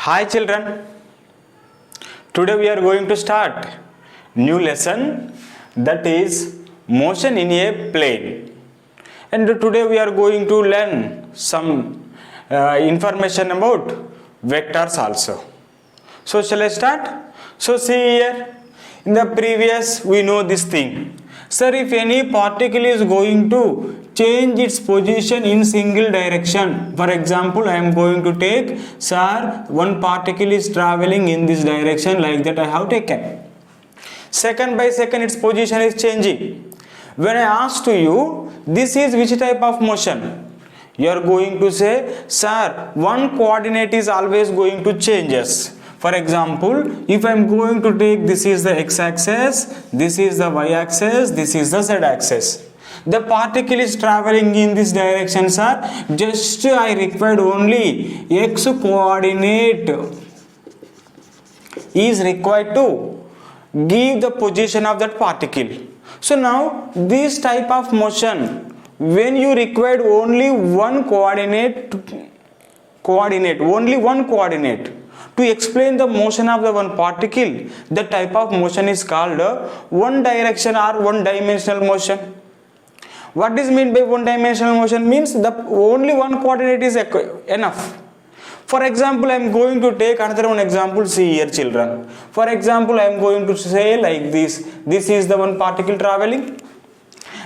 Hi children, today we are going to start new lesson, that is motion in a plane. And today we are going to learn some information about vectors also. So shall I start? So see here, in the previous we know this thing. Sir, if any particle is going to change its position in single direction, for example I am going to take, sir, one particle is traveling in this direction, like that I have taken. Second by second its position is changing. When I ask to you, this is which type of motion? You are going to say, sir, one coordinate is always going to changes. For example, if I am going to take, this is the x-axis, this is the y-axis, this is the z-axis. The particle is traveling in this direction, sir. Just I required only x coordinate is required to give the position of that particle. So now this type of motion, when you required only one coordinate, only one coordinate to explain the motion of the one particle, the type of motion is called one direction or one dimensional motion. What is meant by one dimensional motion? Means the only one coordinate is enough. For example, I am going to take another one example. See here children. For example, I am going to say like this. This is the one particle traveling,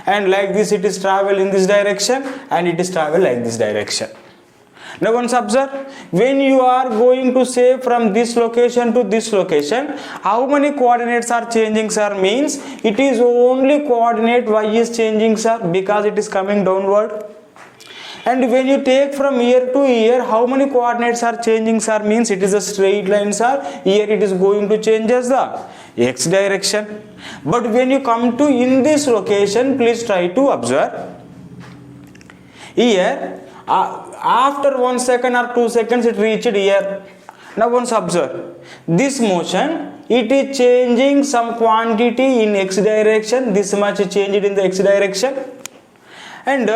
and like this it is travel in this direction, and it is travel like this direction. Now once observe, when you are going to say from this location to this location, how many coordinates are changing, sir? Means it is only coordinate y is changing, sir, because it is coming downward. And when you take from here to here, how many coordinates are changing, sir? Means it is a straight line, sir. Here it is going to change as the x direction. But when you come to in this location, please try to observe. Here, after 1 second or 2 seconds it reached here. Now once observe, this motion, it is changing some quantity in x direction, this much changed in the x direction, and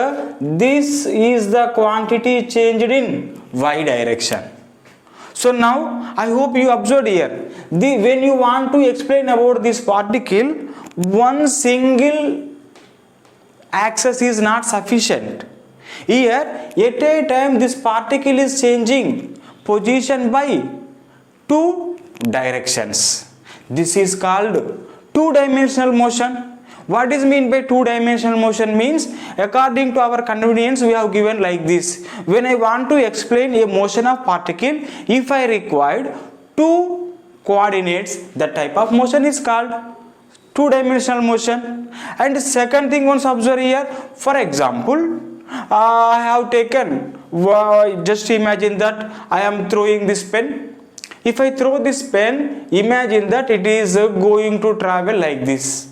this is the quantity changed in y direction. So now I hope you observed here, when you want to explain about this particle, one single axis is not sufficient. Here at a time this particle is changing position by two directions. This is called two-dimensional motion. What is meant by two-dimensional motion? Means according to our convenience we have given like this. When I want to explain a motion of particle, if I required two coordinates, that type of motion is called two-dimensional motion. And second thing, once observe here, for example, I have taken, just imagine that I am throwing this pen. If I throw this pen, imagine that it is going to travel like this.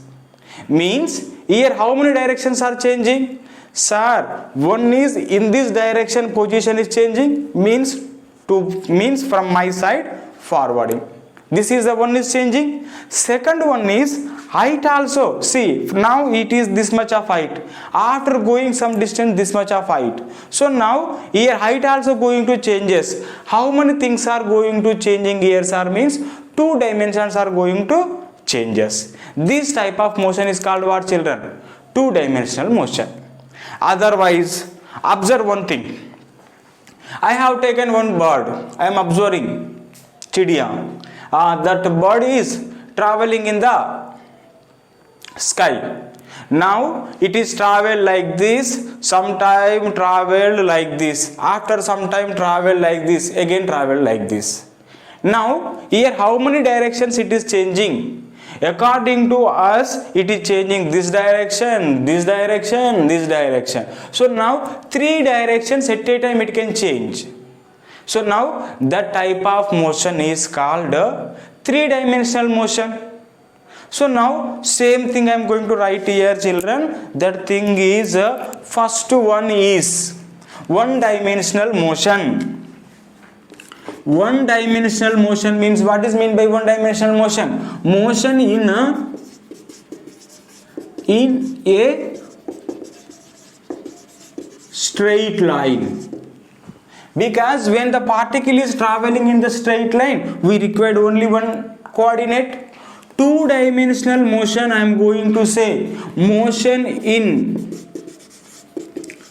Means here how many directions are changing? Sir, one is in this direction position is changing, means from my side forwarding. This is the one is changing. Second one is height also. See, now it is this much of height. After going some distance, this much of height. So now here height also going to changes. How many things are going to changing here, sir? Means two dimensions are going to changes. This type of motion is called what, children? Two-dimensional motion. Otherwise, observe one thing. I have taken one bird. I am observing chidiya. That bird is traveling in the sky. Now it is traveled like this, sometime traveled like this, after some time traveled like this, again traveled like this. Now here how many directions it is changing? According to us, it is changing this direction, this direction, this direction. So now three directions at a time it can change. So now that type of motion is called three-dimensional motion. So now same thing I am going to write here, children. That thing is first one is one-dimensional motion. One-dimensional motion means, what is meant by one-dimensional motion? Motion in a straight line. Because when the particle is traveling in the straight line, we require only one coordinate. Two-dimensional motion, I am going to say motion in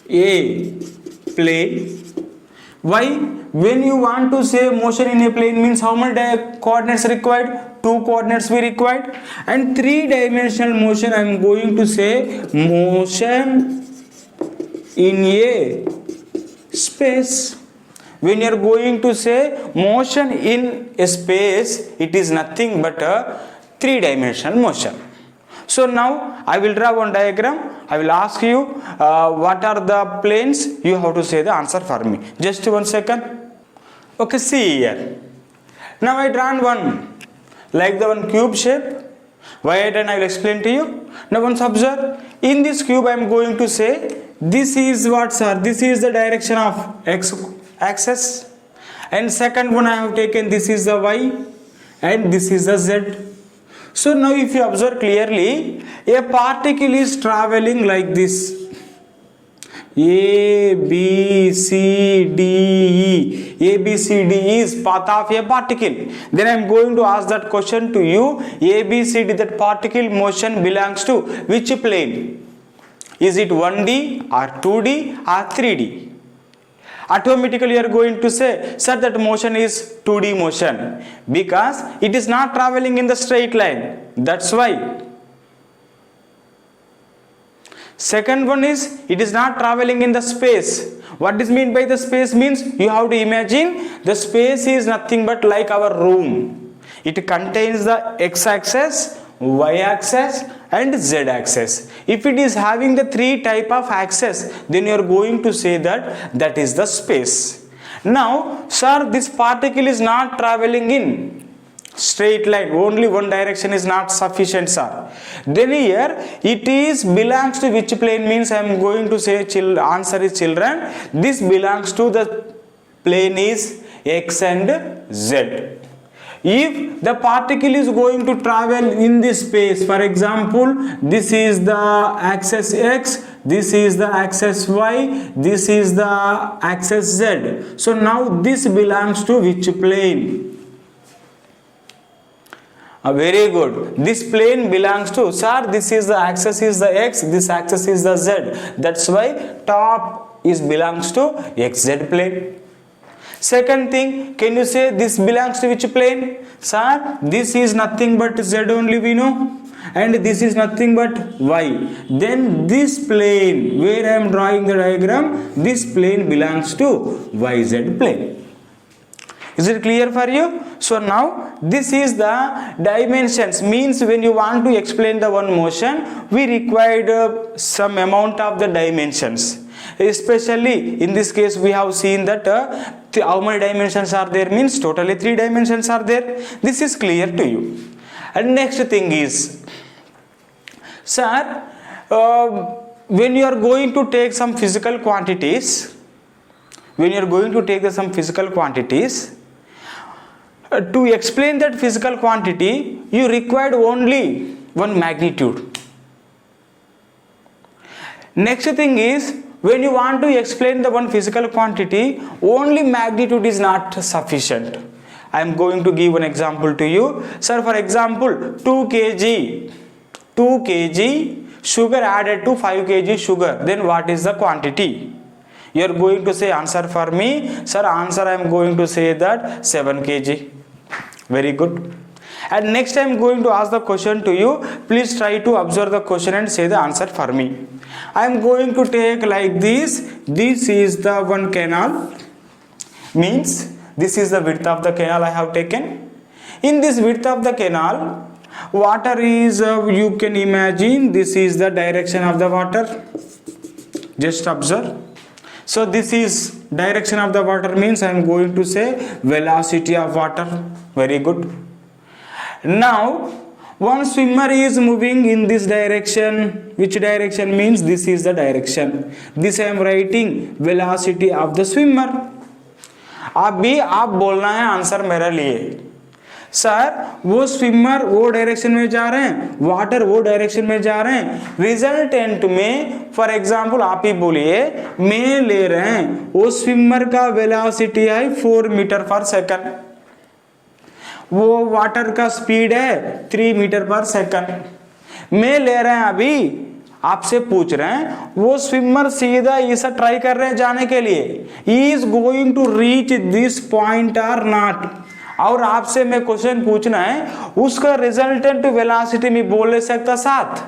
a plane. Why? When you want to say motion in a plane means how many coordinates required? Two coordinates we required. And three-dimensional motion, I am going to say motion in a space. When you are going to say motion in a space, it is nothing but a three-dimensional motion. So now I will draw one diagram. I will ask you what are the planes. You have to say the answer for me. Just 1 second. Okay, see here. Now I drawn one like the one cube shape. Why I done, I will explain to you. Now once observe. In this cube I am going to say this is what, sir? This is the direction of x axis. And second one I have taken, this is the y and this is the z. So now if you observe clearly, a particle is traveling like this. A, B, C, D, E. A, B, C, D is path of a particle. Then I am going to ask that question to you. A, B, C, D, that particle motion belongs to which plane? Is it 1D or 2D or 3D? Automatically you are going to say, sir, that motion is 2D motion because it is not traveling in the straight line. That's why. Second one is, it is not traveling in the space. What is meant by the space means, you have to imagine the space is nothing but like our room. It contains the x-axis, y-axis and z-axis. If it is having the three type of axis, then you are going to say that that is the space. Now, sir, this particle is not traveling in straight line, only one direction is not sufficient, sir. Then here it is belongs to which plane means I am going to say answer is children. This belongs to the plane is x and z. If the particle is going to travel in this space, for example, this is the axis x, this is the axis y, this is the axis z. So now this belongs to which plane? Very good. This plane belongs to, sir, this is the axis is the x, this axis is the z. That's why top is belongs to xz plane. Second thing, can you say this belongs to which plane? Sir, this is nothing but z only we know. And this is nothing but y. Then this plane, where I am drawing the diagram, this plane belongs to yz plane. Is it clear for you? So now this is the dimensions, means when you want to explain the one motion, we required some amount of the dimensions. Especially in this case we have seen that how many dimensions are there means totally 3 dimensions are there. This is clear to you. And next thing is, sir, when you are going to take some physical quantities, to explain that physical quantity, you required only one magnitude. Next thing is, when you want to explain the one physical quantity, only magnitude is not sufficient. I am going to give an example to you. Sir, for example, 2 kg sugar added to 5 kg sugar, then what is the quantity? You are going to say answer for me. Sir, answer I am going to say that 7 kg. Very good. And next I am going to ask the question to you. Please try to observe the question and say the answer for me. I am going to take like this. This is the one canal. Means this is the width of the canal I have taken. In this width of the canal, water is, you can imagine, this is the direction of the water. Just observe. So this is direction of the water means I am going to say velocity of water. Very good. Now one swimmer is moving in this direction. Which direction means this is the direction. This I am writing velocity of the swimmer. अभी आप बोलना है answer मेरे लिए. Sir वो swimmer वो direction में जा रहे हैं, वाटर वो डायरेक्शन में जा रहे हैं, रिजल्टेंट में फॉर एग्जांपल आप ही बोलिए मैं ले रहे हैं वो स्विमर का वेलोसिटी है 4 मीटर पर सेकंड, वो वाटर का स्पीड है 3 मीटर पर सेकंड, मैं ले रहे हैं अभी आपसे पूछ रहे हैं वो स्विमर सीधा ऐसा ट्राई कर रहे हैं जाने के लिए, he is going to reach this point or not, और आपसे मैं क्वेश्चन पूछना है उसका रिजल्टेंट वेलोसिटी में बोल सकता 7।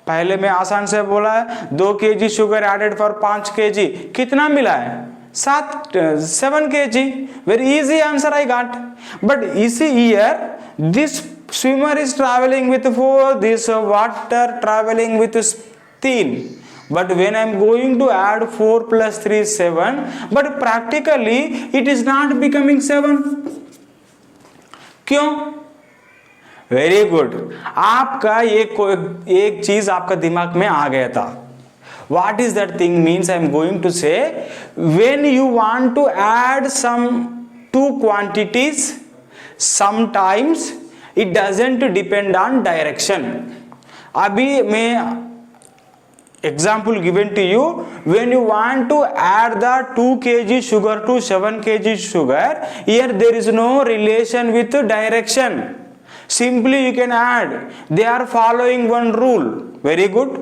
पहले मैं आसान से बोला है 2 kg sugar added for 5 kg, कितना मिला है 7 kg, very easy answer I got. But इसी year this swimmer is traveling with 4, this water traveling with 3, but when I'm going to add 4 plus 3 is 7, but practically it is not becoming 7, क्यों? Very good, आपका एक चीज आपका दिमाग में आ गया था। What is that thing means? I am going to say when you want to add some two quantities, sometimes it doesn't depend on direction. अभी मैं example given to you, when you want to add the 2 kg sugar to 7 kg sugar, here there is no relation with direction, simply you can add, they are following one rule, very good।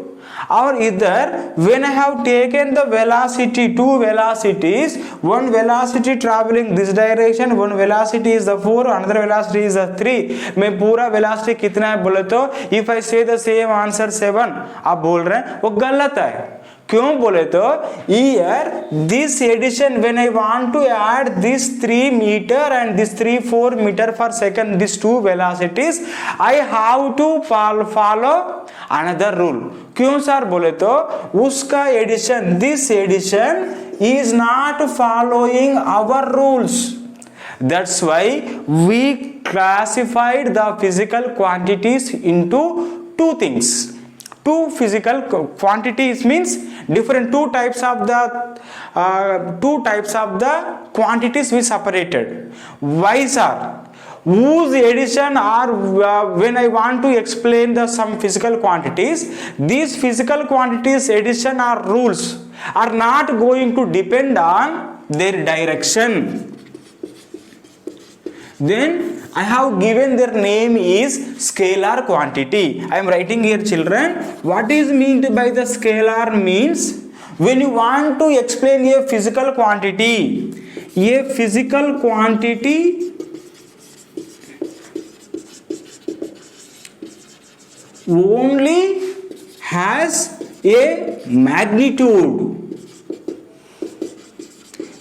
और इधर when I have taken the velocity, two velocities, one velocity traveling this direction, one velocity is the 4, another velocity is the 3, मैं पूरा velocity कितना है बोले तो if I say the same answer 7, आप बोल रहे हैं वो गलत है। क्यों बोले तो here this addition when I want to add this 3 meter and this 4 meter per second, these two velocities, I have to follow another rule। क्यों सर बोले तो उसका addition, this addition is not following our rules, that's why we classified the physical quantities into two things। Two physical quantities means different two types of the quantities we separated। Why sir? Whose addition are when I want to explain the some physical quantities, these physical quantities addition or rules are not going to depend on their direction, then I have given their name is scalar quantity। I am writing here children, what is meant by the scalar means when you want to explain a physical quantity, a physical quantity only has a magnitude,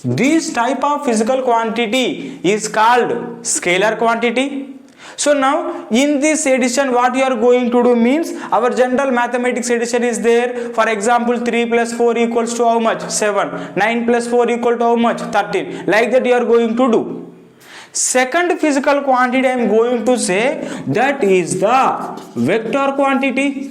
this type of physical quantity is called scalar quantity। So now in this addition what you are going to do means our general mathematics addition is there, for example 3 plus 4 equals to how much? 7, 9 plus 4 equal to how much? 13, like that you are going to do। Second physical quantity I am going to say that is the vector quantity।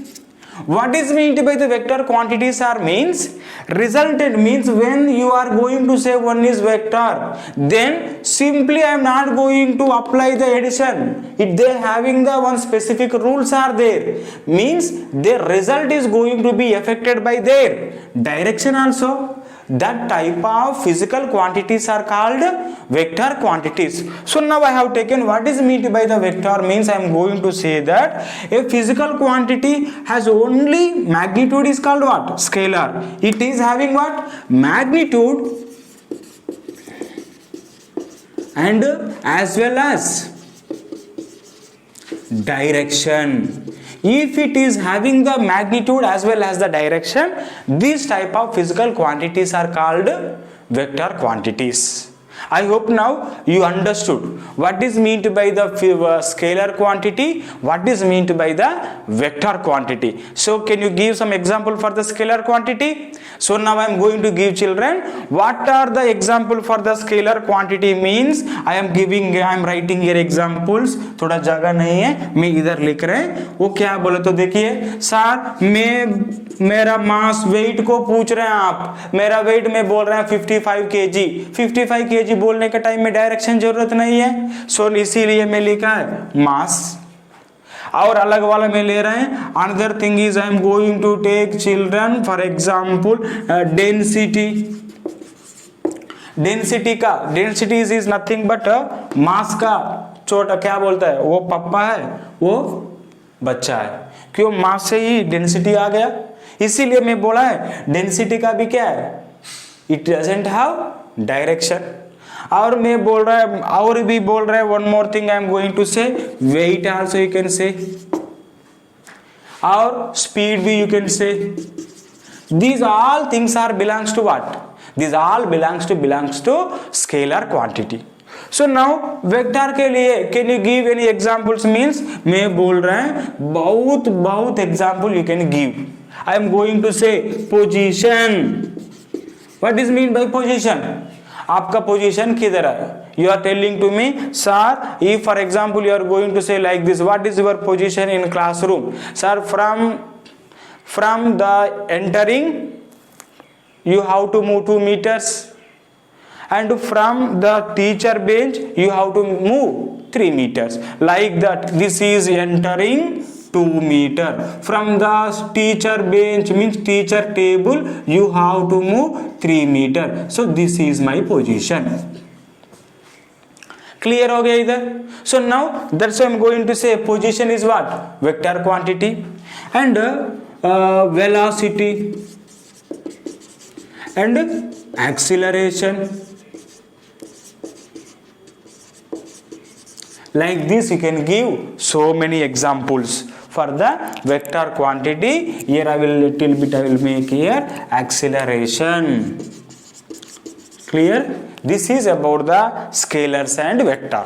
What is meant by the vector quantities are means resultant, means when you are going to say one is vector, then simply I am not going to apply the addition, if they having the one specific rules are there, means their result is going to be affected by their direction also। That type of physical quantities are called vector quantities। So now I have taken what is meant by the vector means I am going to say that a physical quantity has only magnitude is called what? Scalar। It is having what? Magnitude and as well as direction। If it is having the magnitude as well as the direction, these type of physical quantities are called vector quantities। I hope now you understood what is meant by the scalar quantity, what is meant by the vector quantity। So can you give some example for the scalar quantity? So now I am going to give children what are the example for the scalar quantity means I am writing here examples, थोड़ा जगह नहीं है मैं इधर लिख रहे हैं। वो क्या बोले तो देखिए सर मैं मेरा मास वेट को पूछ रहे हैं आप, मेरा वेट में बोल रहे हैं 55 kg। 55 kg बोलने के टाइम में डायरेक्शन जरूरत नहीं है, सो इसीलिए मैं लिखा है मास। और अलग वाला में ले रहे हैं another thing is I am going to take children for example density. Density का density is nothing but mass का छोटा क्या बोलता है, वो पप्पा है वो बच्चा है, क्यों मास से ही डेंसिटी आ गया, इसीलिए मैं बोला है डेंसिटी का भी क्या है, इट डजंट हैव डायरेक्शन। और मैं बोल रहा है और भी बोल रहा है one more thing I am going to say weight also you can say, और स्पीड भी you can say. These all things are belongs to what, these all belongs to scalar quantity. So now vector के लिए can you give any examples, means मैं बोल रहा है बहुत example you can give. I am going to say position, what is mean by position, आपका position किधर है, you are telling to me sir if for example you are going to say like this, what is your position in classroom, sir from the entering you have to move 2 meters and from the teacher bench you have to move 3 meters, like that. This is entering 2 meter. From the teacher bench means teacher table you have to move 3 meter. So this is my position. Clear हो गया इधर? So now that's why I'm going to say position is what, vector quantity, and velocity and acceleration. Like this you can give so many examples for the vector quantity. Here I will little bit I will make here acceleration. Clear? This is about the scalars and vector.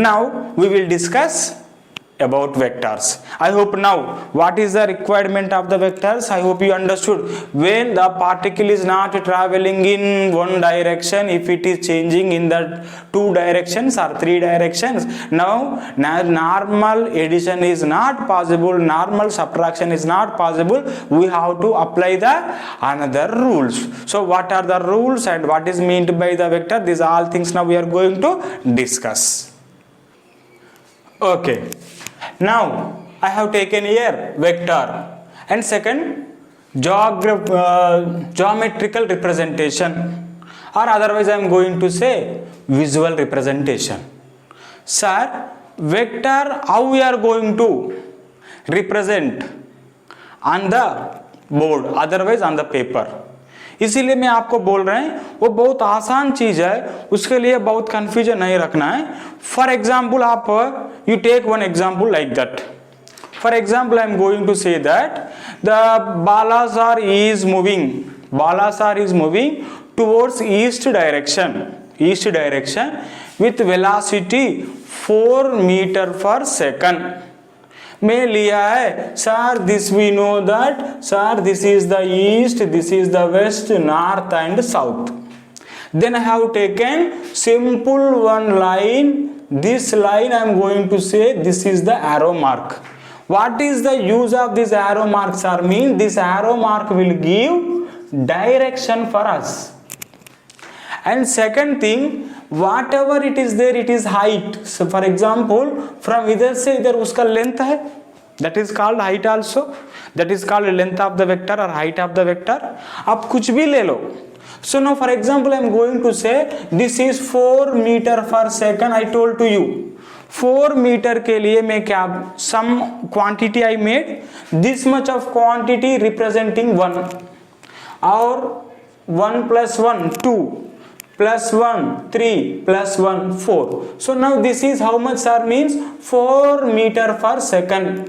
Now we will discuss about vectors. I hope now what is the requirement of the vectors, I hope you understood. When the particle is not traveling in one direction, if it is changing in the 2 directions or 3 directions, now normal addition is not possible, normal subtraction is not possible, we have to apply the another rules. So what are the rules and what is meant by the vector, these all things now we are going to discuss. Okay, now I have taken here vector and second geometrical representation, or otherwise I am going to say visual representation. Sir, vector how we are going to represent on the board, otherwise on the paper. इसीलिए मैं आपको बोल रहे हैं वो बहुत आसान चीज है, उसके लिए बहुत कंफ्यूजन नहीं रखना है. फॉर एग्जाम्पल आप you take one example like that. For example I am going to say that the बालासार is moving towards east direction with velocity 4 metre पर सेकंड. में लिया है sir this we know that sir this is the east, this is the west, north and south. Then I have taken simple one line. This line I am going to say this is the arrow mark. What is the use of this arrow mark sir? Mean this arrow mark will give direction for us. And second thing, whatever it is there, it is height. So for example, from इधर से इधर उसका length है, that is called height also. That is called length of the vector or height of the vector. आप कुछ भी ले लो. So now for example, I am going to say this is 4 meter per second. I told to you. 4 meter के लिए मैं क्या some quantity I made. This much of quantity representing 1 और 1 plus 1 2. Plus 1 3 plus 1 4. So now this is how much sir? Means 4 meter per second.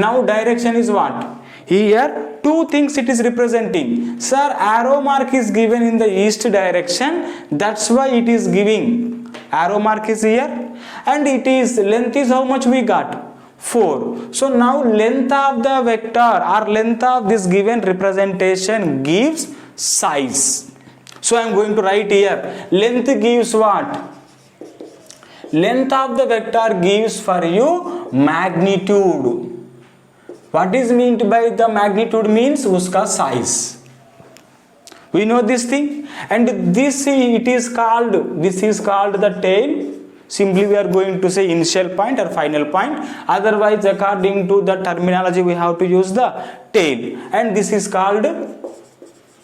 Now direction is what? Here two things it is representing. Sir, arrow mark is given in the east direction, that's why it is giving arrow mark is here, and it is length is how much we got? 4. So now length of the vector or length of this given representation gives size. So I am going to write here length gives what? Length of the vector gives for you magnitude. What is meant by the magnitude means उसका size. We know this thing, and this is called the tail. Simply we are going to say initial point or final point. Otherwise, according to the terminology, we have to use the tail, and this is called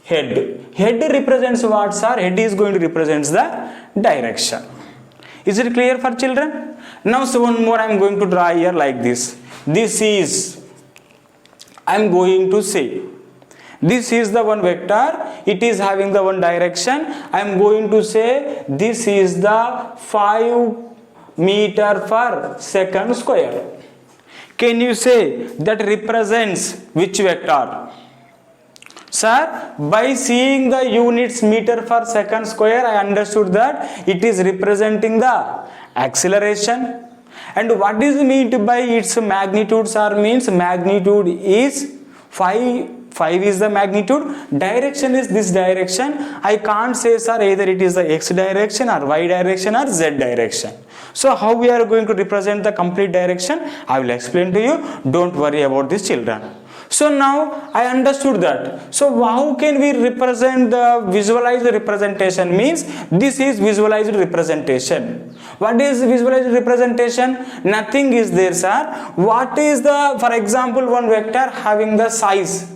head. Head represents what, sir? Head is going to represent the direction. Is it clear for children? Now, so one more I am going to draw here like this. This is, I am going to say, this is the one vector. It is having the one direction. I am going to say this is the 5 meter per second square. Can you say that represents which vector? Sir, by seeing the units meter per second square, I understood that it is representing the acceleration. And what is meant by its magnitude, sir? Means magnitude is 5 is the magnitude, direction is this direction. I can't say, sir, either it is the x direction or y direction or z direction. So how we are going to represent the complete direction, I will explain to you. Don't worry about this, children. So now I understood that. So how can we represent the visualized representation? Means this is visualized representation. What is visualized representation? Nothing is there, sir. What is the, for example, one vector having the size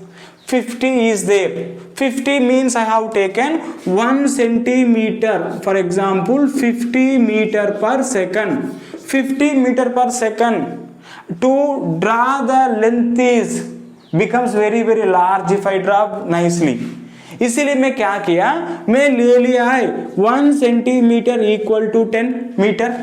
50 is there. 50 means I have taken 1 centimeter. For example, 50 meter per second. 50 meter per second. To draw the length is becomes very large if I draw nicely. इसीलिए मैं क्या किया, मैं ले लिया है 1 centimetre equal to 10 metre,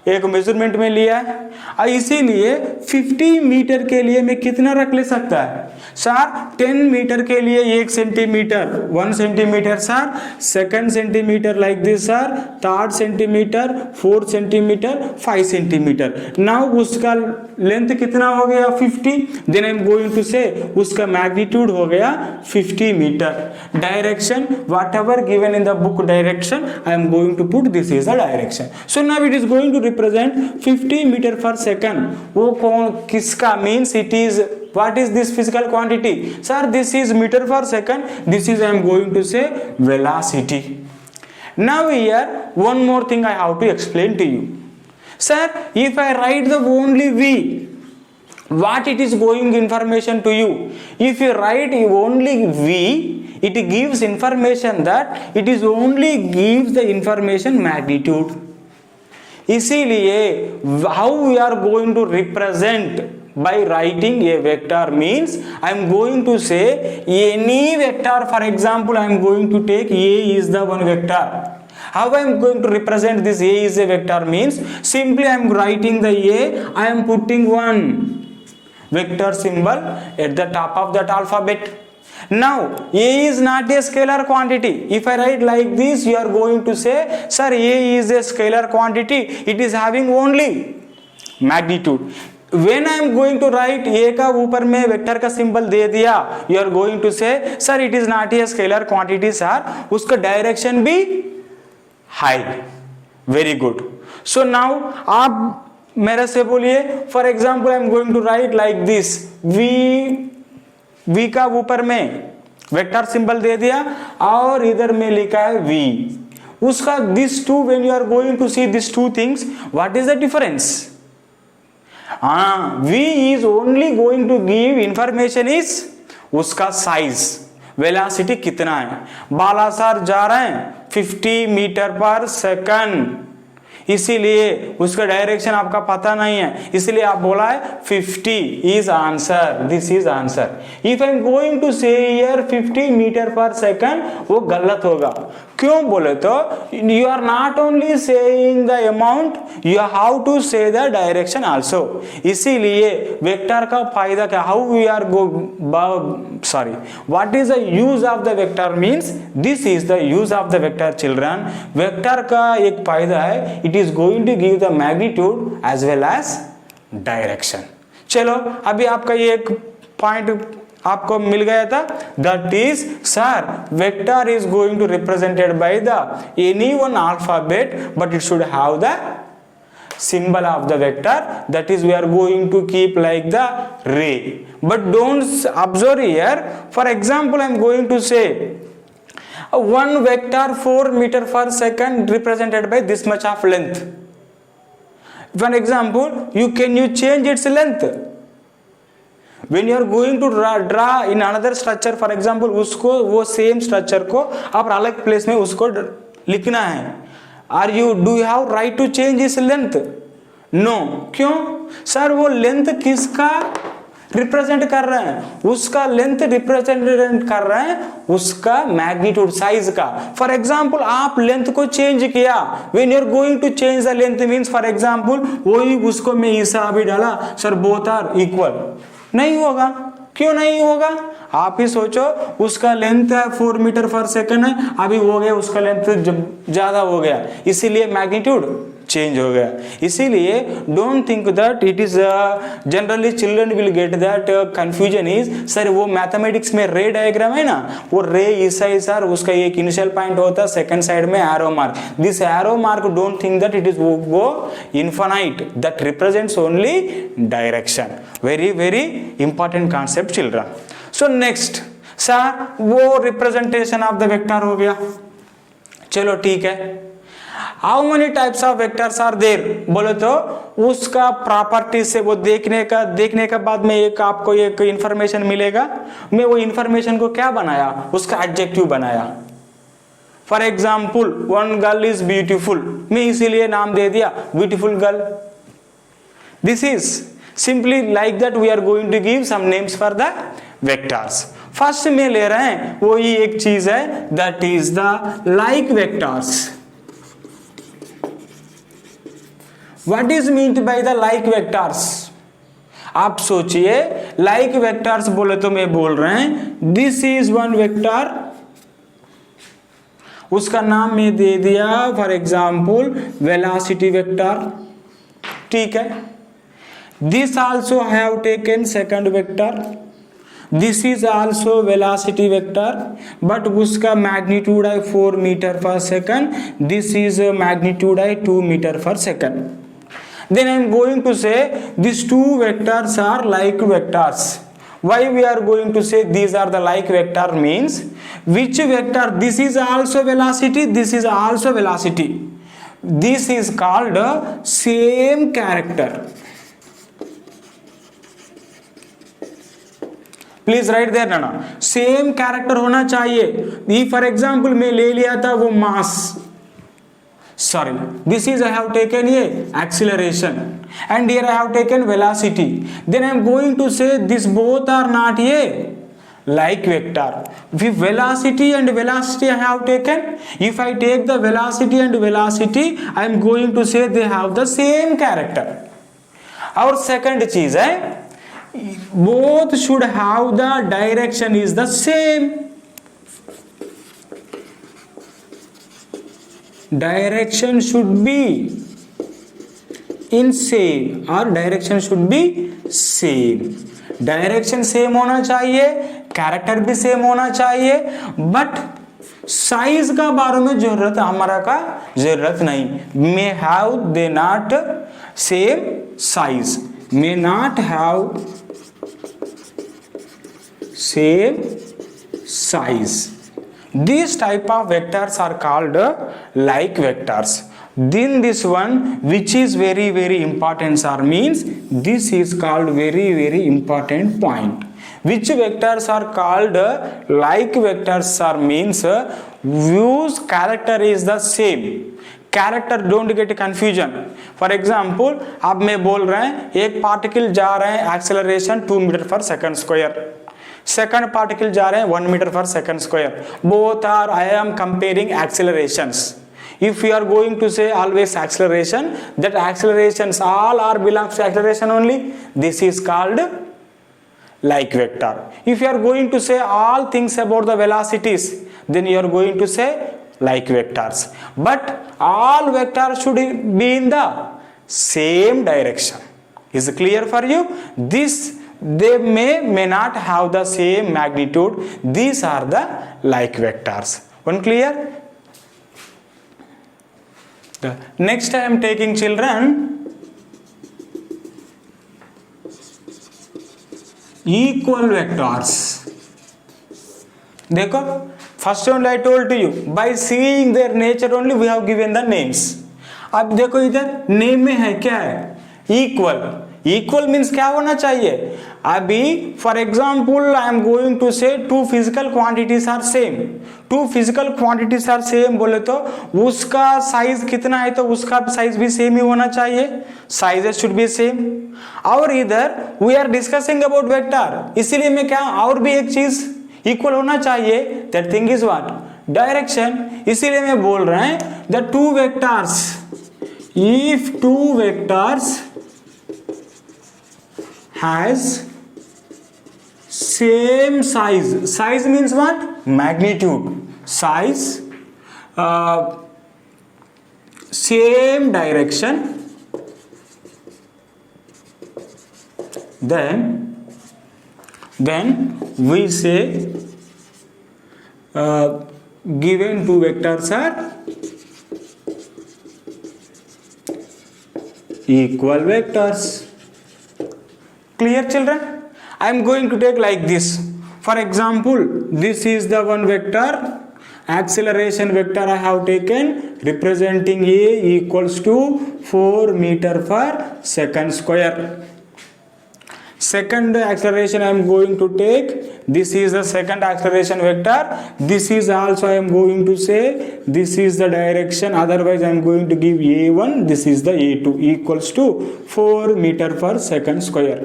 एक measurement में लिया है। इसीलिए 50 मीटर के लिए मैं कितना रख ले सकता है सर? 10 मीटर के लिए 1 centimetre, 1 centimetre sir, second centimetre like this sir, third centimetre, 4 centimetre, 5 centimetre. Now उसका लेंथ कितना हो गया 50, then I am going to say उसका मैग्नीट्यूड हो गया 50 metre. Direction whatever given in the book direction I am going to put this is the direction. So now it is going to represent 50 meter per second. वो कौन किसका means it is what is this physical quantity? Sir, this is meter per second. This is I am going to say velocity. Now here one more thing I have to explain to you. Sir, if I write the only V, what it is going information to you? If you write only V, it gives information that it is only gives the information magnitude. इसीलिए how we are going to represent by writing a vector means I am going to say any vector. For example, I am going to take A is the one vector. How I am going to represent this A is a vector means simply I am writing the A, I am putting one vector symbol at the top of that alphabet. Now A is not a scalar quantity. If I write like this, you are going to say, sir, A is a scalar quantity, it is having only magnitude. When I am going to write A का ऊपर में vector का symbol दे दिया, you are going to say, sir, it is not a scalar quantity sir, उसका direction भी हाई। Very good. So now आप मेरे से बोलिए, for example I am going to write like this, V का ऊपर में वेक्टर सिंबल दे दिया और इधर में लिखा है V। उसका this two, when you are going to see this two things, what is the difference? V is only going to give information is उसका साइज, वेलोसिटी कितना है। बालासर जा रहे हैं 50 मीटर पर सेकंड, इसीलिए उसका डायरेक्शन आपका पता नहीं है, इसलिए आप बोला है 50 is answer, this is answer. If I am going to say here 50 metre पर सेकंड, वो गलत होगा। क्यों बोले तो you are not only saying the amount, you have to say the direction also. इसीलिए वेक्टर का फायदा क्या, how we are sorry what is the use of the vector means, this is the use of the vector children. Vector का एक फायदा है, it is going to give the magnitude as well as direction. चलो अभी आपका ये एक point आपको मिल गया था, that is sir vector is going to represented by the any one alphabet but it should have the symbol of the vector, that is we are going to keep like the ray. But don't observe here. For example, I am going to say one vector 4 meter per second represented by this much of length. For example, you change its length? When you are going to draw in another structure, for example, उसको वो same structure को आप अलग place में उसको लिखना है. Do you have right to change its length? No. क्यों? सर वो length किसका रिप्रेजेंट कर रहे हैं? उसका लेंथ रिप्रेजेंट कर रहे हैं उसका मैग्नीट्यूड, साइज का. फॉर एग्जांपल आप लेंथ को चेंज किया. When you are going to change the length means for example वही उसको मैं हिसाब ही डाला, सर बोथ आर इक्वल. नहीं होगा. क्यों नहीं होगा? आप ही सोचो, उसका लेंथ है 4 मीटर पर सेकंड है, अभी हो गया उसका लेंथ ज्यादा हो गया, इसीलिए मैग्नीट्यूड चेंज हो गया. इसीलिए don't think that it is generally children will get that confusion is sir वो मैथमेटिक्स में रे डायग्राम है ना, वो रे इस है सर, उसका एक इनिशियल पॉइंट होता है, सेकंड साइड में arrow mark. This arrow mark don't think that it is वो infinite, that represents only direction. Very very important concept children. So next sir वो रिप्रेजेंटेशन ऑफ द वेक्टर हो गया. चलो ठीक है. How many types of vectors are there बोले तो उसका प्रॉपर्टी से वो देखने का बाद में एक आपको एक इंफॉर्मेशन मिलेगा. मैं वो इंफॉर्मेशन को क्या बनाया, उसका एडजेक्टिव बनाया. For example one girl is beautiful, मैं इसीलिए नाम दे दिया beautiful girl. This is simply like that we are going to give some names for the vectors. First में ले रहे हैं वो ही एक चीज है, that is the like vectors. What is meant by the like vectors? आप सोचिए, like vectors बोले तो मैं बोल रहे हैं this is one vector, उसका नाम मैं दे दिया फॉर एग्जाम्पल वेलोसिटी वेक्टर. ठीक है. This also have taken second vector, this is also velocity vector, but उसका मैग्नीट्यूड है 4 मीटर पर सेकंड, दिस इज मैग्नीट्यूड है 2 मीटर पर second. Then I am going to say these two vectors are like vectors. Why we are going to say these are the like vector means which vector, this is also velocity, this is also velocity. This is called same character. Please write there ना, same character होना चाहिए. ये for example मैं ले लिया था वो mass, sorry, this is I have taken a acceleration and here I have taken velocity. Then I am going to say this both are not a like vector. With velocity and velocity I have taken, if I take the velocity and velocity I am going to say they have the same character. Our second चीज है both should have the direction is the same. Direction should be in same or direction should be same. Direction same होना चाहिए, character भी same होना चाहिए, but size का बारे में जरूरत हमारा का जरूरत नहीं. May have they not same size, may not have same size. These type of vectors are called like vectors. Then this one which is very very important sir means this is called very very important point. Which vectors are called like vectors sir means whose character is the same. Character don't get confusion. For example अब मैं बोल रहे हैं एक particle जा रहे हैं acceleration 2 metre पर सेकंड स्क्वायर, सेकंड पार्टिकल जा रहे हैं 1 मीटर पर second square. Both are I am comparing accelerations. If you are going to say always acceleration, that accelerations all are belongs to acceleration only, this is called like vector. If you are going to say all things about the velocities, then you are going to say like vectors. But all vectors should be in the same direction. Is it clear for you? This they may not have the same magnitude. These are the like vectors. One clear? Next I am taking children equal vectors. देखो first only I told to you by seeing their nature only we have given the names. अब देखो इधर name में है क्या है, equal. Equal means क्या होना चाहिए. अभी for example I am going to say two physical quantities are same. Two physical quantities are same बोले तो उसका साइज कितना है, तो उसका साइज भी सेम ही होना चाहिए. Sizes should be same. और इधर we are discussing about vector, इसीलिए मैं क्या और भी एक चीज इक्वल होना चाहिए. That thing is what, direction. इसीलिए मैं बोल रहे हैं the two vectors, if two vectors has same size. Size means what? Magnitude. Size, same direction, then we say given two vectors are equal vectors. Clear children? I am going to take like this. For example, this is the one vector, acceleration vector I have taken representing A equals to 4 meter per second square. Second acceleration I am going to take, this is the second acceleration vector. This is also I am going to say this is the direction, otherwise I am going to give A1, this is the A2 equals to 4 meter per second square.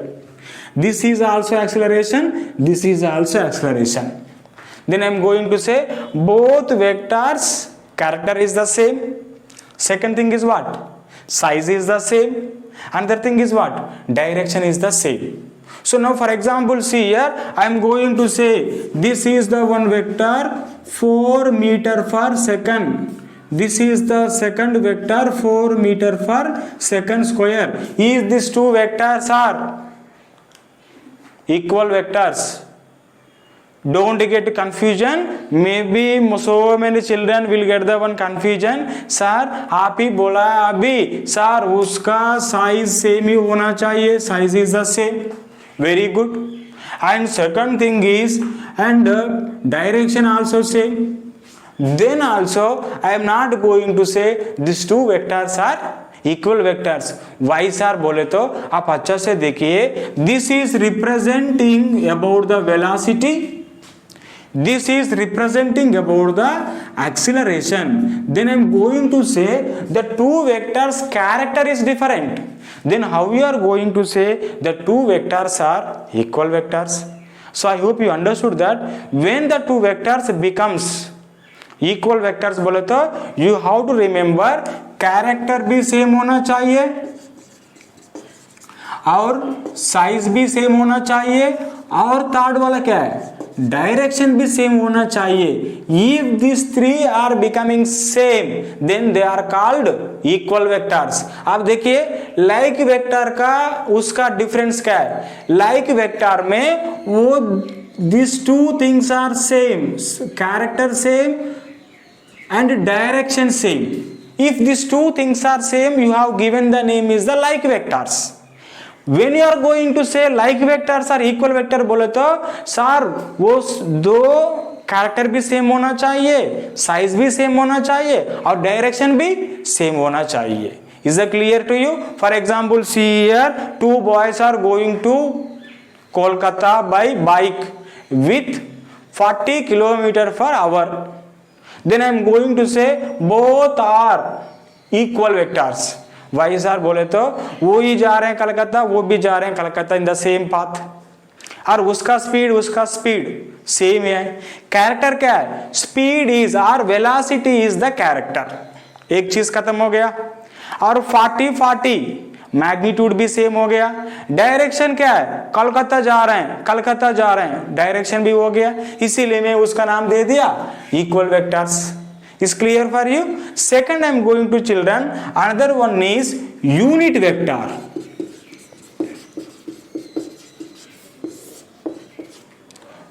This is also acceleration, this is also acceleration. Then I am going to say both vectors character is the same. Second thing is what, size is the same. Another thing is what, direction is the same. So now for example see here, I am going to say this is the one vector 4 meter per second. This is the second vector 4 meter per second square. Is these two vectors are equal vectors? Don't get confusion. Maybe so many children will get the one confusion. Sir आप ही बोला अभी sir उसका size same ही होना चाहिए, size is the same. Very good. And second thing is and direction also same. Then also I am not going to say these two vectors are equal vectors. Why sir बोले तो आप अच्छा से देखिए, this is representing about the velocity, this is representing about the acceleration. Then I am going to say the two vectors character is different. Then how you are going to say the two vectors are equal vectors? So I hope you understood that when the two vectors becomes equal vectors बोले तो you how to remember character भी same होना चाहिए और size भी same होना चाहिए और थर्ड वाला क्या है, डायरेक्शन भी सेम होना चाहिए. If this three are becoming same then they are called equal vectors. अब देखिए लाइक वेक्टर का उसका डिफरेंस क्या है. लाइक वेक्टर में वो this two things are same, character same and direction same. If these two things are same, you have given the name is the like vectors. When you are going to say like vectors are equal vector बोले तो sir वो दो character भी same होना चाहिए, size भी same होना चाहिए और डायरेक्शन भी सेम होना चाहिए. Is that clear to you? For example, see here, two boys are going to Kolkata by bike with 40 km/h. Then I am going to say both are equal vectors. Why sir बोले तो वो ही जा रहे हैं कलकत्ता, वो भी जा रहे हैं Calcutta in the same path और उसका स्पीड सेम है. कैरेक्टर क्या है, स्पीड इज और वेलोसिटी इज द कैरेक्टर. एक चीज खत्म हो गया. और 40 मैग्नीट्यूड भी सेम हो गया. डायरेक्शन क्या है, कलकत्ता जा रहे हैं, डायरेक्शन भी हो गया. इसीलिए मैं उसका नाम दे दिया equal vectors. Is clear for you? Second I am going to children, another one is unit vector.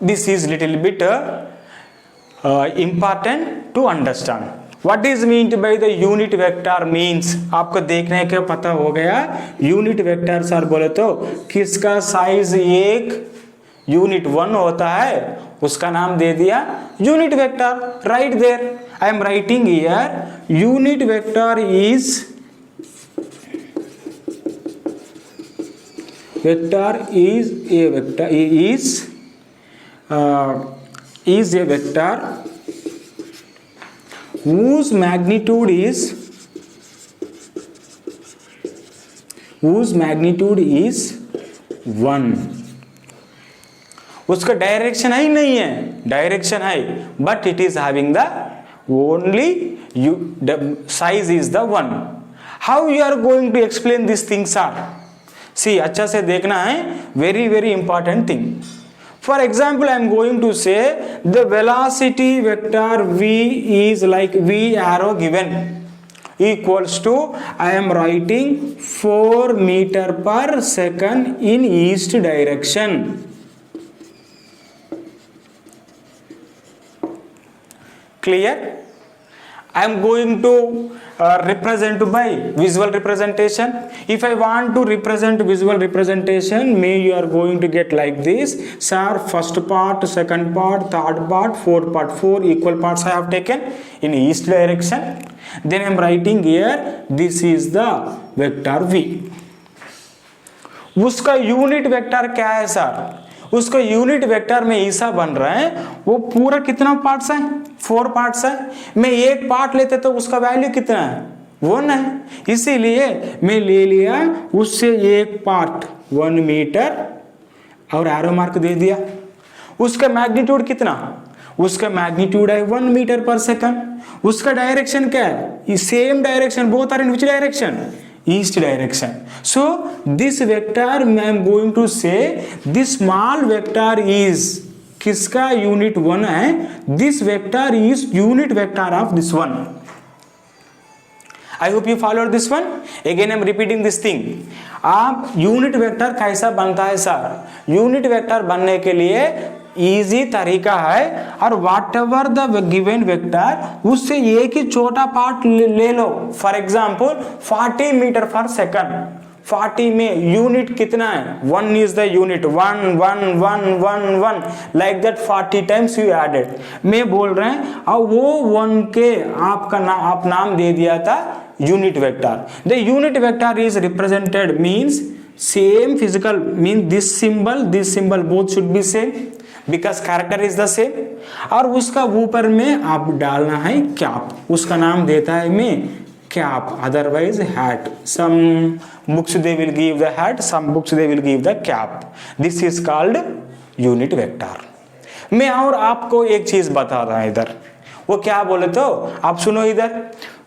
This is little bit important to understand. What is meant by the unit vector means? आपको देखने के पता हो गया unit vectors are बोले तो किसका size एक यूनिट 1 होता है उसका नाम दे दिया unit vector. Right there I am writing here unit vector is a vector whose magnitude is 1. उसका डायरेक्शन है ही नहीं है, डायरेक्शन है but it is having the only size is the 1. How you are going to explain this things are? See अच्छा से देखना है, very very important thing. For example I am going to say the velocity vector v is like v arrow given equals to I am writing 4 meter per second in east direction. Clear? I am going to represent by visual representation. If I want to represent visual representation, you are going to get like this. Sir, first part, second part, third part, fourth part, 4 equal parts I have taken in east direction. Then I am writing here, this is the vector v. उसका unit vector क्या है sir? उसका unit vector में ऐसा बन रहा है, वो पूरा कितना पार्ट्स है? 4 पार्ट्स है. मैं एक पार्ट लेते तो उसका वैल्यू कितना है? 1 है. इसीलिए मैं ले लिया उससे एक पार्ट 1 मीटर और एरो मार्क दे दिया. उसका मैग्नीट्यूड कितना? उसका मैग्नीट्यूड है 1 मीटर पर सेकंड. उसका डायरेक्शन क्या है? Same direction, both are in which direction? East direction. So this vector I am going to say this small vector is किसका यूनिट 1 है? This vector is unit vector of this one. I hope you followed this one. Again I am repeating this thing. आप unit vector कैसा बनता है sir? Unit vector बनने के लिए easy तरीका है, और whatever the given vector उससे एक ही छोटा पार्ट ले लो. फॉर एग्जाम्पल 40 मीटर पर सेकंड. 40 में यूनिट कितना है? 1 is the unit. 1 1 1 1 1 like that 40 times you added. मैं बोल रहे हैं और वो 1 के आपका आप नाम दे दिया था unit vector. The unit vector is represented means same physical mean this symbol both should be same because character is the same. और उसका ऊपर में आप डालना है कैप. उसका नाम देता है मैं cap, otherwise hat. Some books they will give the hat, some books they will give the cap. This is called unit vector. मैं और आपको एक चीज बता रहा हूं इधर. वो क्या बोले तो आप सुनो इधर.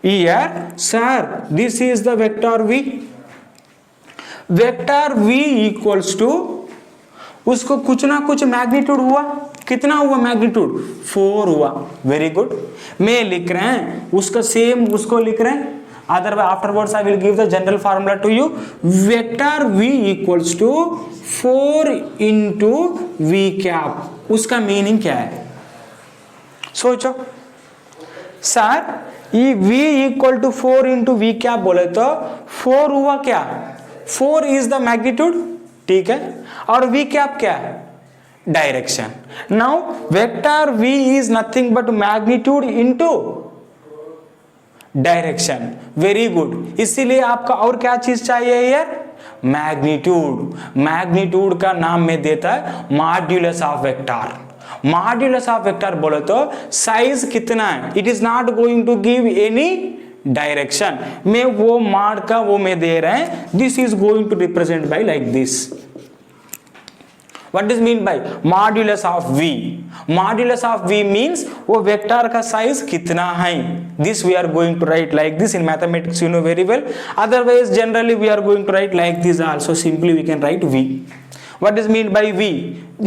Here sir this is the vector v. Vector v equals to उसको कुछ ना कुछ मैग्नीट्यूड हुआ. कितना हुआ मैग्नीट्यूड? 4 हुआ. Very good. मैं लिख रहे हैं उसका सेम उसको लिख रहे हैं. Otherwise afterwards I will give the general formula to you. Vector v equals to 4 into v cap. उसका मीनिंग क्या है सोचो सर. ये v equal to 4 into v cap बोले तो 4 हुआ क्या? 4 इज द मैग्नीट्यूड, ठीक है, और v कैप क्या है? Direction. Now vector v is nothing but magnitude into direction. Very good. इसीलिए आपका और क्या चीज चाहिए यार? मैग्नीट्यूड. मैग्नीट्यूड का नाम में देता है modulus of vector. Modulus of vector बोले तो साइज कितना है? It is not going to give any direction. में वो माड का वो में दे रहे हैं. This is going to represent by like this. What does mean by modulus of v? Modulus of v means वो वेक्टर का साइज कितना है. This we are going to write like this in mathematics, you know very well. Otherwise generally we are going to write like this also. Simply we can write v. What does mean by v?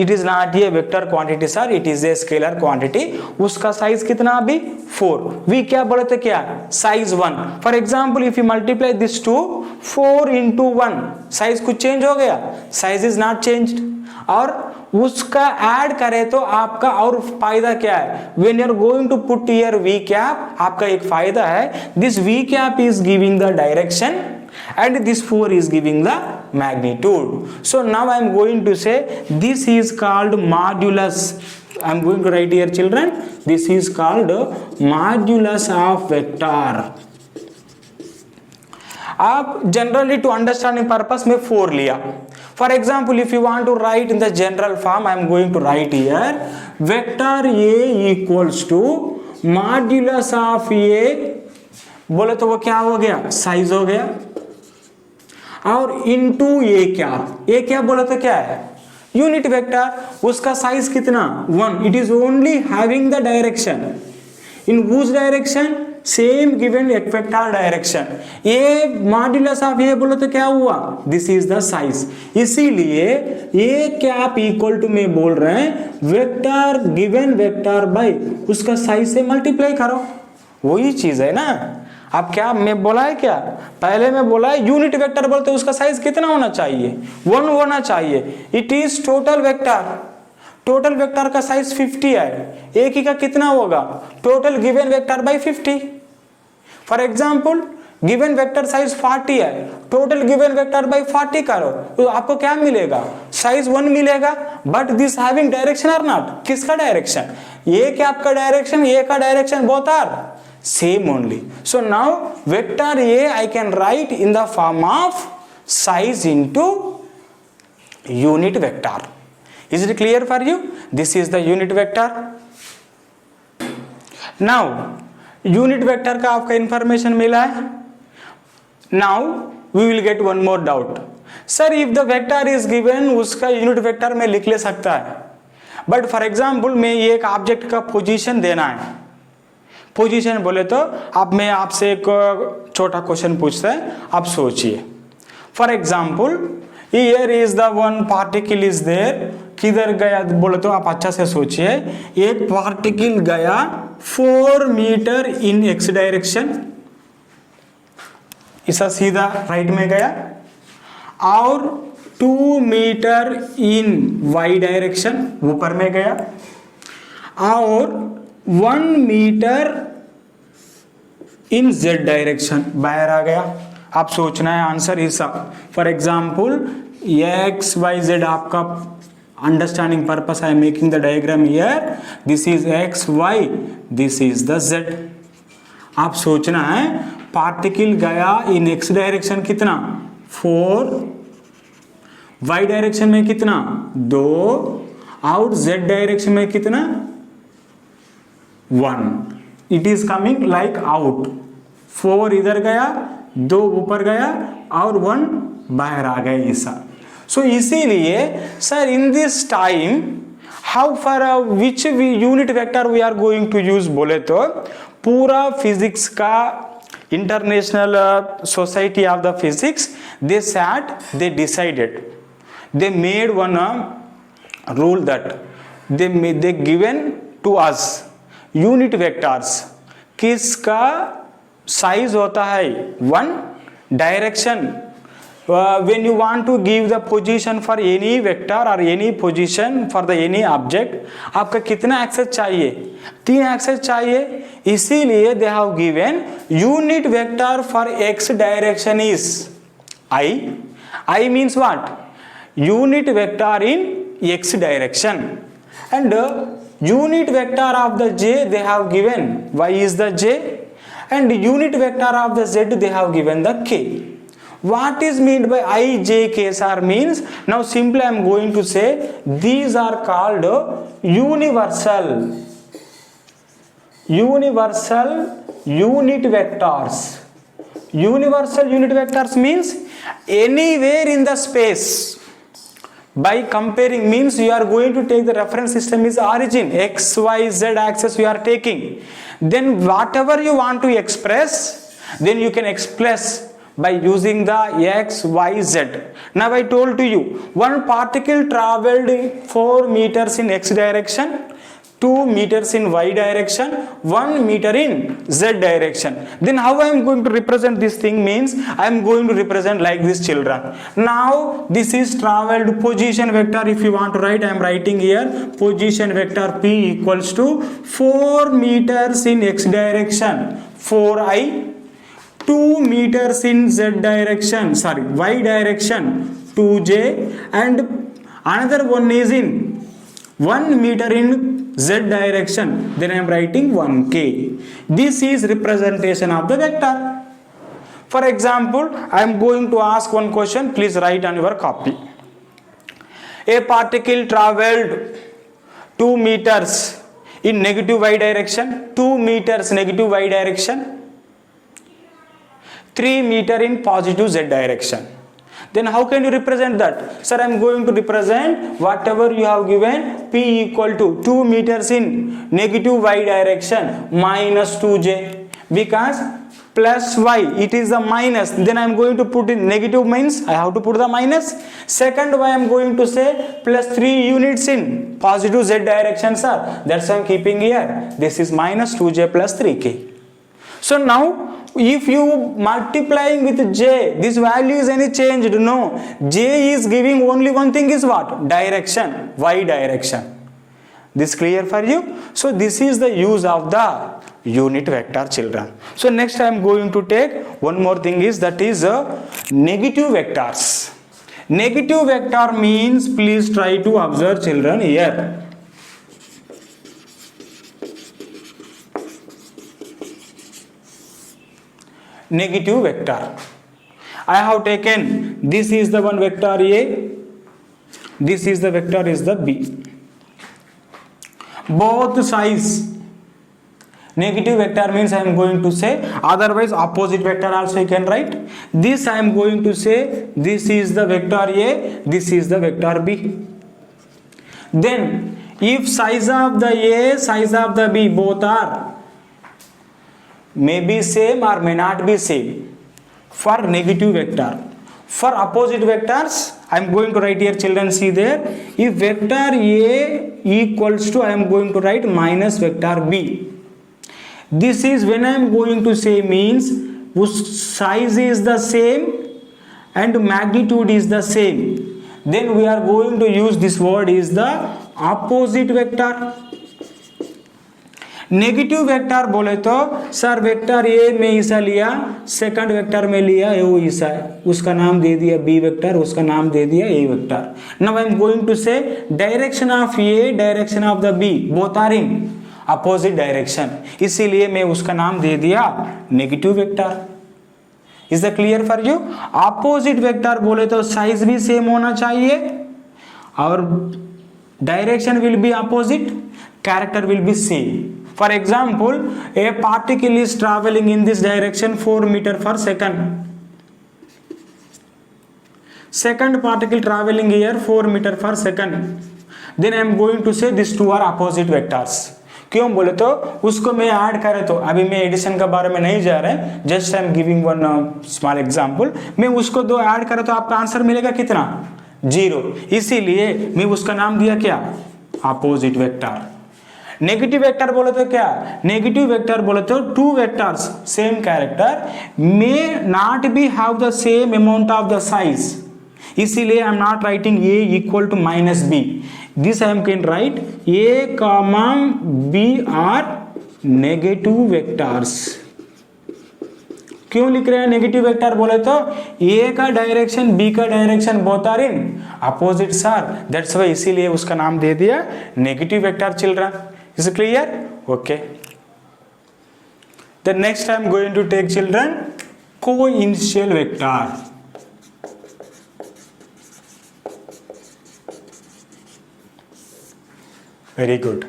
It is not a vector quantity sir, it is a scalar quantity. उसका size कितना अभी? 4. v क्या बोले थे? क्या size 1. For example if you multiply this to 4 into 1, size कुछ change हो गया? Size is not changed. और उसका ऐड करें तो आपका और फायदा क्या है? When you are going to put here v cap, आपका एक फायदा है. This v cap is giving the direction and this 4 is giving the magnitude. So now I am going to say this is called modulus. I am going to write here children, this is called modulus of vector. आप generally to understanding purpose में 4 लिया. For example if you want to write in the general form, I am going to write here vector A equals to modulus of A, बोले तो वो क्या हो गया, size हो गया, और इनटू ए क्या बोले तो क्या है, यूनिट वेक्टर. उसका साइज कितना, 1. It is only having the direction in whose direction, same given vector direction. ये मॉड्यूलस ऑफ ये बोलो तो क्या हुआ, दिस इज द साइज. इसीलिए ये कैप इक्वल टू में बोल रहे हैं वेक्टर गिवन वेक्टर बाय उसका साइज से मल्टीप्लाई करो. वही चीज है ना. अब क्या मैं बोला है, क्या पहले मैं बोला है यूनिट वेक्टर बोलते उसका साइज कितना होना चाहिए, 1 होना चाहिए. It is total vector. Total vector का साइज 50 है, एक ही का कितना होगा, total given vector by 50. For example given vector size 40 है, टोटल गिवन वेक्टर बाय 40 करो तो आपको क्या मिलेगा, साइज 1 मिलेगा. बट दिस हैविंग डायरेक्शन और नॉट, किसका डायरेक्शन, ये क्या आपका डायरेक्शन, ये का direction, both are same only. So now vector A I can write in the form of size into unit vector. Is it clear for you? This is the unit vector. Now unit vector का आपका information मिला है. Now we will get one more doubt. Sir, if the vector is given उसका unit vector में लिख ले सकता है, but for example मैं ये एक object का position देना है. पोजीशन बोले तो अब मैं आपसे एक छोटा क्वेश्चन पूछता है, आप सोचिए. For example here is the one particle is there, किधर गया बोले तो आप अच्छा से सोचिए. एक पार्टिकल गया 4 मीटर इन एक्स डायरेक्शन, ऐसा सीधा राइट में गया, और 2 मीटर इन वाई डायरेक्शन ऊपर में गया, और 1 मीटर इन जेड डायरेक्शन बाहर आ गया. आप सोचना है आंसर ऐसा. For example X Y Z आपका understanding purpose I am making the diagram here, this is X Y, this is the Z. आप सोचना है पार्टिकल गया इन एक्स डायरेक्शन कितना 4, वाई डायरेक्शन में कितना 2, और जेड डायरेक्शन में कितना 1. It is coming like out. 4 इधर गया, 2 ऊपर गया, और 1 बाहर आ गया ऐसा. सो इसीलिए sir in this time how for which unit vector we are going to use बोले तो पूरा फिजिक्स का international society of the physics they sat, they decided, they made one rule that they given to us unit vectors किसका size होता है 1, direction when you want to give the position for any vector or any position for the any object आपका कितना access चाहिए, 3 access चाहिए. इसीलिए they have given unit vector for x direction is I means what, unit vector in x direction, and unit vector of the j they have given y is the j, and unit vector of the z they have given the k. What is meant by I, j, k sir means, now simply I am going to say these are called universal unit vectors. Universal unit vectors means anywhere in the space. By comparing means you are going to take the reference system is origin, x, y, z axis you are taking. Then whatever you want to express, then you can express by using the x, y, z. Now I told to you one particle traveled 4 meters in x direction, 2 meters in y direction, 1 meter in z direction. Then how I am going to represent this thing means I am going to represent like this children. Now this is traveled position vector. If you want to write, I am writing here position vector p equals to 4 meters in x direction 4i, 2 meters in z direction, sorry, y direction 2j, and another one is in 1 meter in z direction, then I am writing 1k. This is representation of the vector. For example, I am going to ask one question, please write on your copy. A particle traveled 2 meters in negative y direction, 2 meters negative y direction, 3 meter in positive z direction. Then how can you represent that? Sir, I am going to represent whatever you have given, p equal to 2 meters in negative y direction minus 2j, because plus y, it is the minus, then I am going to put in negative, means I have to put the minus. Second y I am going to say plus 3 units in positive z direction, sir, that's why I am keeping here. This is minus 2j plus 3k. So now if you multiplying with j, this value is any changed? No, j is giving only one thing, is what? Direction, y direction. This clear for you? So this is the use of the unit vector, children. So next I am going to take one more thing, is that is negative vectors. Negative vector means, please try to observe, children, here. Negative vector, I have taken, this is the one vector A, this is the vector is the B. Both sides, negative vector means I am going to say, otherwise opposite vector also you can write. This I am going to say, this is the vector A, this is the vector B. Then if size of the A, size of the B both are may be same or may not be same for negative vector. For opposite vectors, I am going to write here, children, see there, if vector A equals to, I am going to write minus vector B. This is when I am going to say, means whose size is the same and magnitude is the same, then we are going to use this word is the opposite vector. Negative vector बोले तो sir vector A में ऐसा लिया, second vector में लिया वो ऐसा है, उसका नाम दे दिया बी वेक्टर, उसका नाम दे दिया A vector. Now I am going to say direction of A, direction of the B, both are in opposite direction, इसीलिए मैं उसका नाम दे दिया negative vector. Is the clear for you? Opposite vector बोले तो साइज भी सेम होना चाहिए और direction will be opposite, character will be same. For example, a particle is traveling in this direction 4 meter per second. Second particle traveling here 4 meter per second. Then I am going to say these two are opposite vectors. क्यों बोले तो उसको मैं add करे तो, अभी मैं addition के बारे में नहीं जा रहे हैं, just I am giving one small example. मैं उसको दो ऐड करे तो आपका आंसर मिलेगा कितना? 0. इसीलिए मैं उसका नाम दिया क्या? Opposite vector. नेगेटिव वेक्टर बोले तो क्या? नेगेटिव वेक्टर बोले तो two vectors same character may not be have the same amount of the size, इसीलिए I am not writing A equal to minus B. This I am can write A comma B are negative vectors. क्यों लिख रहे हैं negative vector बोले तो A का direction B का direction both are in opposite sir, that's why इसीलिए उसका नाम दे दिया negative vector. Children, is it clear? Okay. The next I am going to take, children, co-initial vector. Very good.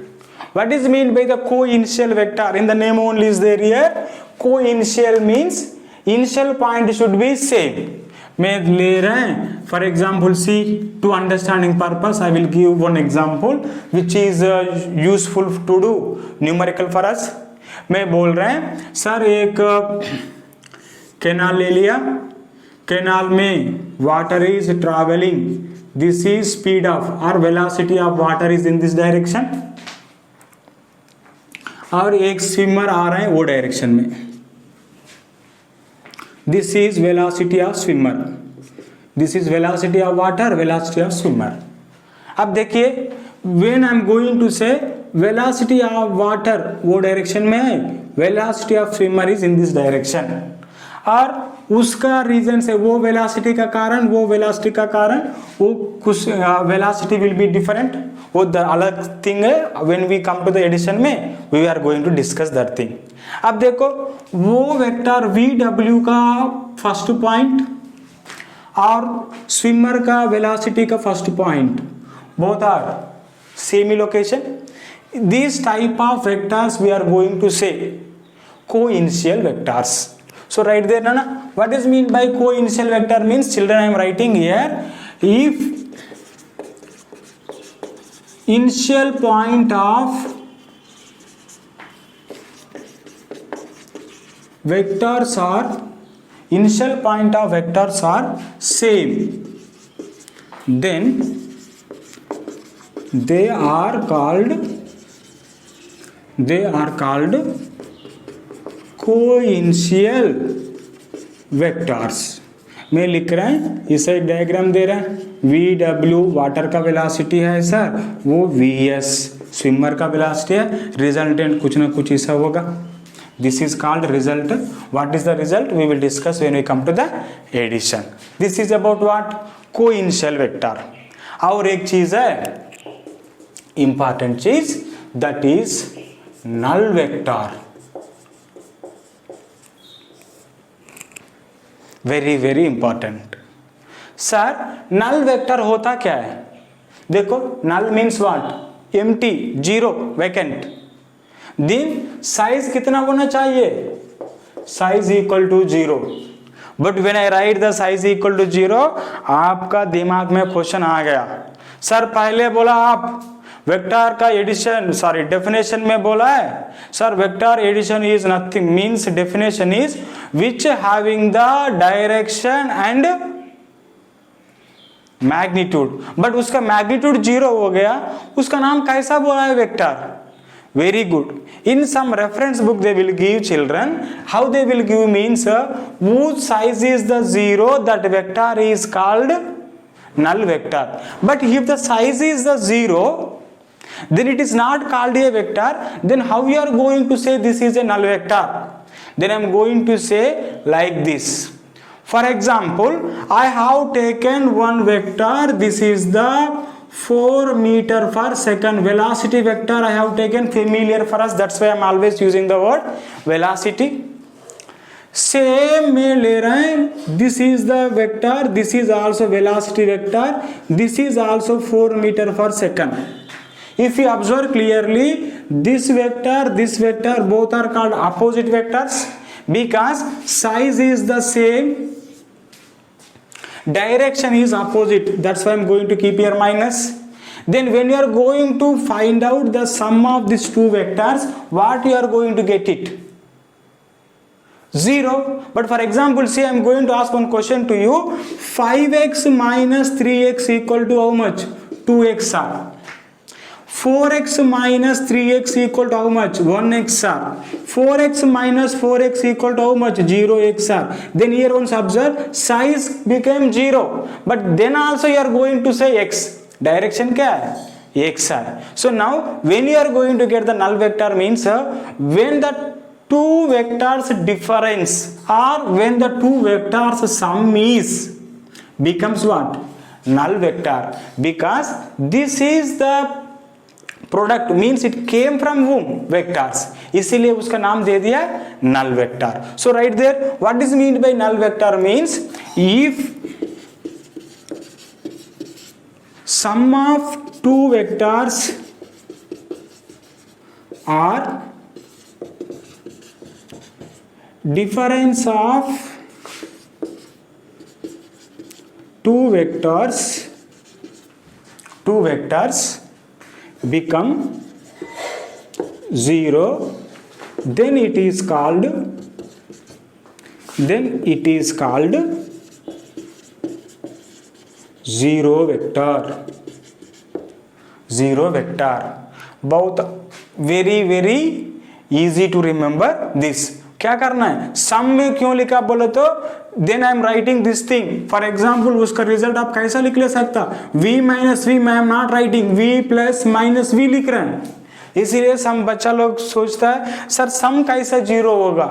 What is meant by the co-initial vector? In the name only is there here. Co-initial means initial point should be same. मैं ले रहे हैं for example see to understanding purpose I will give one example which is useful to do numerical for us. मैं बोल रहे हैं sir एक canal ले लिया, कैनाल में water is travelling, this is speed of और velocity of water is in this direction, और एक स्विमर आ रहे हैं वो डायरेक्शन में. This is velocity of swimmer. This is velocity of water, velocity of swimmer. अब देखिए when I am going to say velocity of water वो direction में है, velocity of swimmer is in this direction. और उसका reason से वो velocity का कारण वो कुछ वेलोसिटी विल बी डिफरेंट, वो अलग थिंग है। When we come to the addition में we are going to discuss that thing. अब देखो वो वेक्टर VW का फर्स्ट पॉइंट और स्विमर का वेलोसिटी का first point both are same location. These type of vectors we are going to say co-initial vectors. So right there Nana, what is mean by co-initial vector means, children I am writing here, if initial point of vectors are same, then they are called co-initial vectors। में लिख रहे हैं, इस side diagram दे रहे हैं, VW water का velocity है sir, वो VS स्विमर का वेलोसिटी है, रिजल्टेंट कुछ ना कुछ ऐसा होगा। This is called result. What is the result? We will discuss when we come to the addition. This is about what? Co-initial vector। और एक चीज है important चीज, that is null vector। very very important। Sir null vector होता क्या है? देखो null means what? empty, zero, vacant। दिन साइज कितना होना चाहिए? Size equal to 0। But when I write the size equal to 0, आपका दिमाग में क्वेश्चन आ गया, सर पहले बोला आप वेक्टर का एडिशन, सॉरी डेफिनेशन में बोला है sir vector addition is nothing, means definition is which having the direction and magnitude. But उसका मैग्नीट्यूड 0 हो गया, उसका नाम कैसा बोला है? Vector. Very good। In some reference book they will give children, how they will give means whose size is the 0, that vector is called null vector। But if the size is the 0, then it is not called a vector, then how you are going to say this is a null vector? Then I am going to say like this. For example, I have taken one vector, this is the 4 meter per second velocity vector I have taken, familiar for us, that's why I am always using the word velocity। same में ले रहे हैं, this is the vector, this is also velocity vector, this is also 4 meter per second। if you observe clearly, this vector both are called opposite vectors because size is the same, direction is opposite, that's why I'm going to keep here minus। then when you are going to find out the sum of these two vectors, what you are going to get it? 0। but for example, say I'm going to ask one question to you, 5x minus 3x equal to how much? 2xr। 4x minus 3x equal to how much? 1xr। 4x minus 4x equal to how much? 0xr। then here once observe, size became 0, but then also you are going to say x, direction क्या है? xr। so now when you are going to get the null vector means when the two vectors difference or when the two vectors sum is becomes what? null vector, because this is the product, means it came from whom? Vectors, इसीलिए उसका नाम दे दिया null vector. So right there, what is mean by null vector means if sum of two vectors are difference of two vectors become 0, then it is called zero vector। बहुत very easy to remember this। क्या करना है? सम में क्यों लिखा बोले तो then I am writing this thing. For example उसका रिजल्ट आप कैसा लिख ले सकता? v माइनस वी, मैं am not writing v plus minus v लिख रहे हैं। इसीलिए सम बच्चा लोग सोचता है सर सम कैसे जीरो होगा।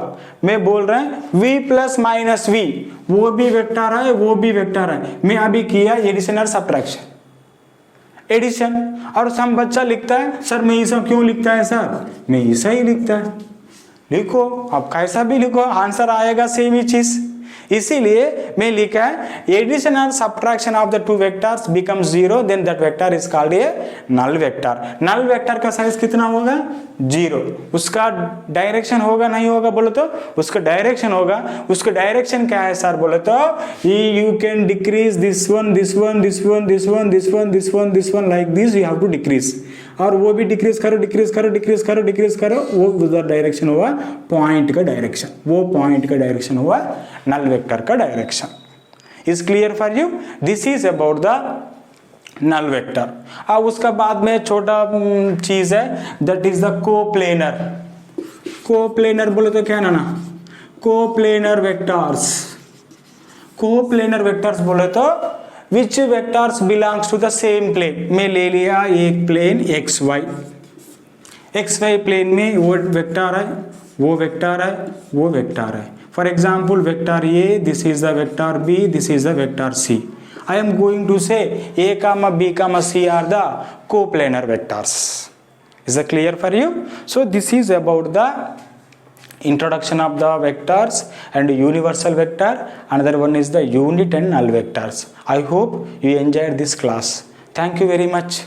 मैं बोल रहे हैं v प्लस माइनस वी, वो भी वेक्टर है वो भी वेक्टर है। मैं अभी किया एडिशन और सब्ट्रैक्शन, एडिशन, और सम बच्चा लिखता है सर मैं ऐसा क्यों लिखता है सर, मैं ऐसा ही लिखता है। लिखो आप कैसा भी लिखो, आंसर आएगा सेम ही चीज। इसीलिए मैं लिखा है addition and subtraction of the two vectors become zero, then that vector is called a null vector. नल वेक्टर का साइज कितना होगा, जीरो। उसका डायरेक्शन होगा नहीं होगा बोलो तो उसका डायरेक्शन होगा। उसका डायरेक्शन क्या है सर बोले तो you can decrease this one this one this one this one this one this one this one like this, you have to decrease, और वो भी डिक्रीज करो डिक्रीज करो डिक्रीज करो डिक्रीज करो, वो उधर डायरेक्शन हुआ पॉइंट का डायरेक्शन, वो पॉइंट का डायरेक्शन हुआ नल वेक्टर का direction. Is clear for you? This is about the null vector. अब उसका बाद में छोटा चीज है that is the coplanar. Coplanar बोले तो क्या ना, कोप्लेनर वेक्टर्स। कोप्लेनर वेक्टर्स बोले तो which vectors belongs to the same plane. मैं ले लिया एक plane X Y, X Y plane में वो वेक्टर है वो वेक्टर है वो वेक्टर है। For example vector A, this is the vector B, this is the vector C. I am going to say A comma B comma C are the coplanar vectors. Is that clear for you? So this is about the introduction of the vectors and universal vector. Another one is the unit and null vectors. I hope you enjoyed this class. Thank you very much.